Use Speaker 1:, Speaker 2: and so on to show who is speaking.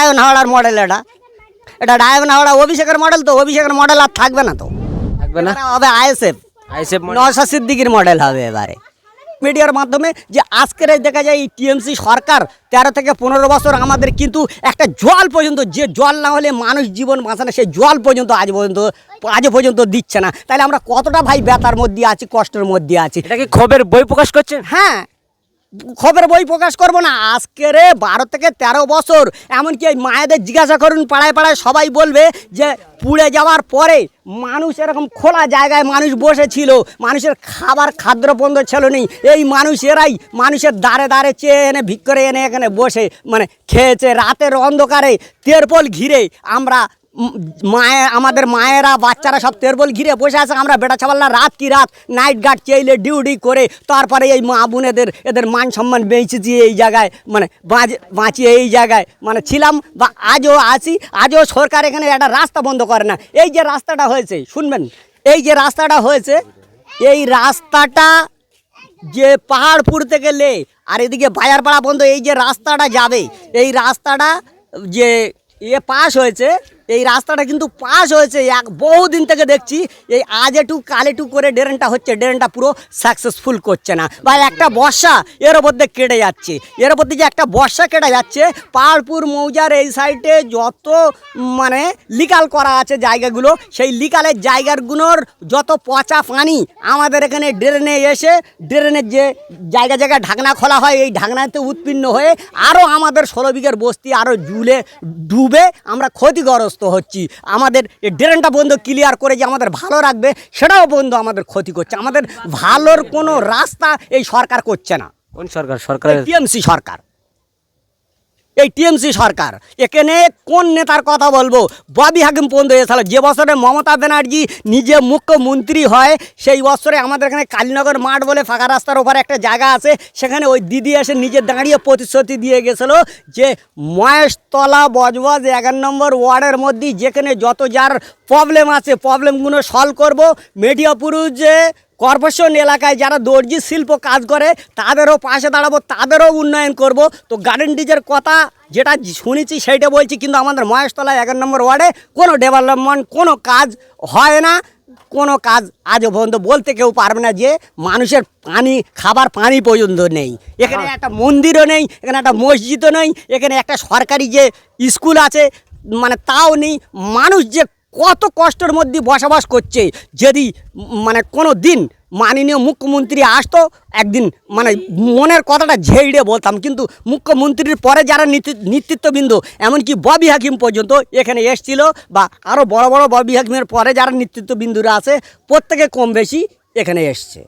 Speaker 1: ডায়ন হাওড়ার মডেল, এটা ডায়ন হাওড়া অভিষেকের মডেল, তো অভিষেকের মডেল আর থাকবে না, তো
Speaker 2: থাকবে না,
Speaker 1: এবারে হবে আইএসএফ নওশাদ সিদ্দিকীর মডেল হবে এবারে। মিডিয়ার মাধ্যমে যে আজকের এই দেখা যায় এই টিএমসি সরকার 13 থেকে 15 বছর আমাদের কিন্তু একটা জল পর্যন্ত, যে জল না হলে মানুষ জীবন বাঁচে না, সেই জল পর্যন্ত আজ পর্যন্ত দিচ্ছে না। তাহলে আমরা কতটা ভাই ব্যথার মধ্যে আছি, কষ্টের মধ্যে আছি।
Speaker 2: এটা কি ক্ষোভের বই প্রকাশ করছেন?
Speaker 1: হ্যাঁ, খবরের বই প্রকাশ করবো না। আজকের 12 থেকে 13 বছর, এমনকি এই মায়েদের জিজ্ঞাসা করুন পাড়ায় পাড়ায়, সবাই বলবে যে পুড়ে যাওয়ার পরে মানুষ এরকম খোলা জায়গায় মানুষ বসেছিল, মানুষের খাদ্য বন্ধ ছিল নেই, এই মানুষেরাই মানুষের দ্বারে দ্বারে চেয়ে এনে ভিক করে এনে এখানে বসে মানে খেয়েছে। রাতের অন্ধকারে তেরপল ঘিরে আমরা আমাদের মায়েরা বাচ্চারা সব তেরপল ঘিরে বসে আছে, আমরা বেটা ছাবাল্লা রাত কি রাত নাইট গার্ড চেইলে ডিউটি করে তারপরে এই মা বোনেদের এদের মান সম্মান বেঁচেছি এই জায়গায়, মানে বাঁচিয়ে এই জায়গায় মানে ছিলাম বা আজও আছি। আজও সরকার এখানে একটা রাস্তা বন্ধ করে না। এই যে রাস্তাটা হয়েছে, শুনবেন, এই যে রাস্তাটা হয়েছে, এই রাস্তাটা যে পাহাড়পুর থেকে লে আর এদিকে বাজারপাড়া বন্ধ, এই যে রাস্তাটা যাবে, এই রাস্তাটা যে পাস হয়েছে, এই রাস্তাটা কিন্তু পাস হয়েছে বহুদিন থেকে দেখছি। এই আজ একটু কাল একটু করে ড্রেনটা হচ্ছে, ড্রেনটা পুরো সাকসেসফুল করছে না। বা একটা বর্ষা এর মধ্যে কেটে যাচ্ছে, এর মধ্যে যে একটা বর্ষা কেটে যাচ্ছে, পাহাড়পুর মৌজার এই সাইডে যত মানে লিকাল করা আছে জায়গাগুলো, সেই লিকালের জায়গাগুলোর যত পচা পানি আমাদের এখানে ড্রেনে এসে, ড্রেনের যে জায়গা জায়গায় ঢাকনা খোলা হয়, এই ঢাকনাতে উৎপন্ন হয়ে আরও আমাদের 16 বিঘের বস্তি আরও ডুবে আমরা ক্ষতিগ্রস্ত হচ্ছি। আমাদের এই ড্রেনটা বন্ধ ক্লিয়ার করে যে আমাদের ভালো রাখবে, সেটাও বন্ধ আমাদের ক্ষতি করছে। আমাদের ভালোর কোনো রাস্তা এই সরকার করছে না।
Speaker 2: কোন সরকার? সরকারের
Speaker 1: টিএমসি সরকার, এই টিএমসি সরকার। এখানে কোন নেতার কথা বলবো? ববি হাকিম পর্যন্ত এসেছিল। যে বছরে মমতা ব্যানার্জি নিজে মুখ্যমন্ত্রী হয়, সেই বছরে আমাদের এখানে কালীনগর মাঠ বলে ফাঁকা রাস্তার ওপরে একটা জায়গা আছে, সেখানে ওই দিদি এসে নিজে দাঁড়িয়ে প্রতিশ্রুতি দিয়ে গেছিলো যে মহেশতলা বজবজ 11 নম্বর ওয়ার্ডের মধ্যে যেখানে যত যার প্রবলেম আছে, প্রবলেমগুলো সলভ করবো। মেডিয়াপুর যে কর্পোরেশন এলাকায় যারা দর্জি শিল্প কাজ করে তাদেরও পাশে দাঁড়াবো, তাদেরও উন্নয়ন করব। তো গার্ডেনডিজের কথা যেটা শুনেছি সেইটা বলছি, কিন্তু আমাদের মহেশতলায় 11 নম্বর ওয়ার্ডে কোনো ডেভেলপমেন্ট, কোনো কাজ হয় না, কোনো কাজ আজও পর্যন্ত বলতে কেউ পারবে না যে মানুষের পানি, খাবার পানি পর্যন্ত নেই। এখানে একটা মন্দিরও নেই, এখানে একটা মসজিদও নেই, এখানে একটা সরকারি যে স্কুল আছে মানে তাও নেই। মানুষ যে কত কষ্টের মধ্যে বসবাস করছে, যদি মানে কোনো দিন মাননীয় মুখ্যমন্ত্রী আসতো একদিন মানে মনের কথাটা ঝেড়ে বলতাম। কিন্তু মুখ্যমন্ত্রীর পরে যারা নেতৃত্ববৃন্দ, এমনকি ববি হাকিম পর্যন্ত এখানে এসছিল, বা আরও বড় বড় ববি হাকিমের পরে যারা নেতৃত্ববৃন্দরা আছে, প্রত্যেকে কম বেশি এখানে এসছে।